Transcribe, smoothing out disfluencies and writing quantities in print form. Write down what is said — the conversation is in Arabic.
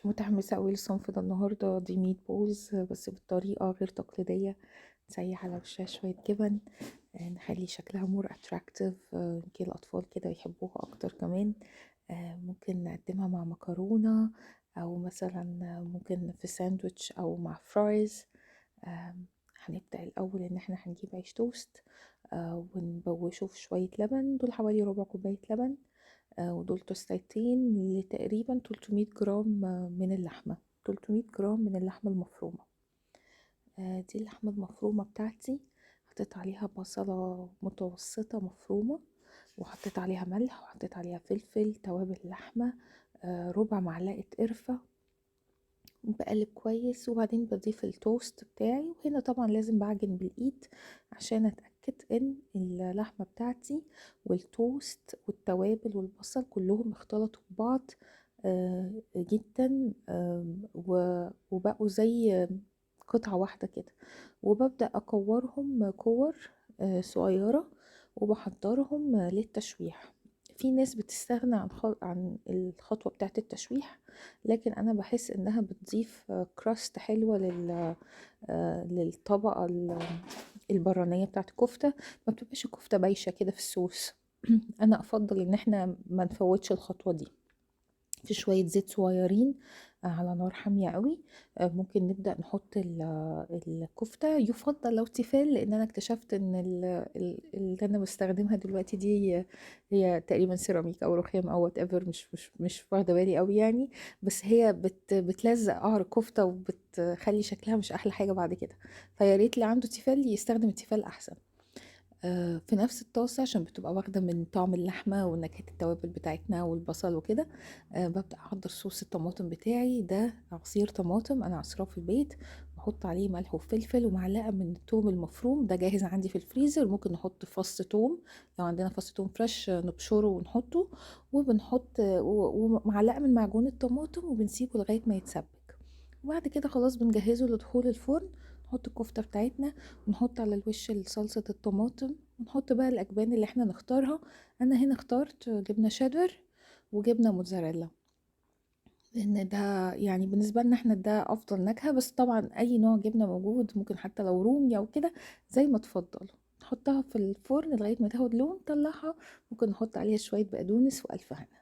متحمسة أوي للصنف ده النهاردة. دي ميت بولز بس بطريقة غير تقليدية. نسيح على وشها شوية جبن، نخلي شكلها مور اتراكتيف، يمكن الأطفال كده يحبوها أكتر كمان. ممكن نقدمها مع مكرونة، أو مثلا ممكن في ساندويتش أو مع فرايز. هنبدأ الأول إن احنا هنجيب عيش توست ونبوشه في شوية لبن. دول حوالي ربع كوباية لبن، ودول توستيتين لتقريبا 300 جرام من اللحمة. 300 جرام من اللحمة المفرومة. دي اللحمة المفرومة بتاعتي. حطيت عليها بصلة متوسطة مفرومة، وحطيت عليها ملح، وحطيت عليها فلفل، توابل اللحمة، ربع معلقة قرفة. بقلب كويس وبعدين بضيف التوست بتاعي. وهنا طبعا لازم بعجن بالايد عشان اتأكد ان اللحمة بتاعتي والتوست والتوابل والبصل كلهم اختلطوا ببعض جدا، وبقوا زي قطعة واحدة كده. وببدأ اكورهم كور صغيرة، وبحضرهم للتشويح. في ناس بتستغنى عن الخطوة بتاعة التشويح، لكن انا بحس انها بتضيف كراست حلوة للطبقة البرانية بتاعة الكفتة. ما بتبقاش الكفتة بايشة كده في الصوص. انا افضل ان احنا ما نفوتش الخطوة دي. في شوية زيت صغيرين على نار حامية قوي. ممكن نبدأ نحط الكفتة. يفضل لو تيفال، لان انا اكتشفت ان اللي انا بستخدمها دلوقتي دي هي تقريبا سيراميك او رخام او وات ايفر، مش واخده بالي قوي يعني. بس هي بتلزق قعر الكفتة وبتخلي شكلها مش احلى حاجة بعد كده. فيا ريت اللي عنده تيفال يستخدم التيفال احسن. في نفس الطاسة عشان بتبقى واخدة من طعم اللحمة ونكهة التوابل بتاعتنا والبصل وكده. ببدأ أحضر صوص الطماطم بتاعي. ده عصير طماطم أنا عصراه في البيت. بحط عليه ملح وفلفل ومعلقة من الثوم المفروم، ده جاهز عندي في الفريزر. ممكن نحط فص ثوم، لو عندنا فص ثوم فريش نبشره ونحطه. وبنحط ومعلقة من معجون الطماطم، وبنسيبه لغاية ما يتسبك. وبعد كده خلاص بنجهزه لدخول الفرن. نحط الكفتة بتاعتنا، ونحط على الوش صلصة الطماطم، ونحط بقى الأجبان اللي احنا نختارها. أنا هنا اخترت جبنة شيدر وجبنة موتزاريلا، لأن ده يعني بالنسبة لنا احنا ده أفضل نكهة. بس طبعا أي نوع جبنة موجود، ممكن حتى لو رومي أو كده زي ما تفضل. نحطها في الفرن لغاية ما تاخد لون، نطلعها. ممكن نحط عليها شوية بقدونس وألف هنا.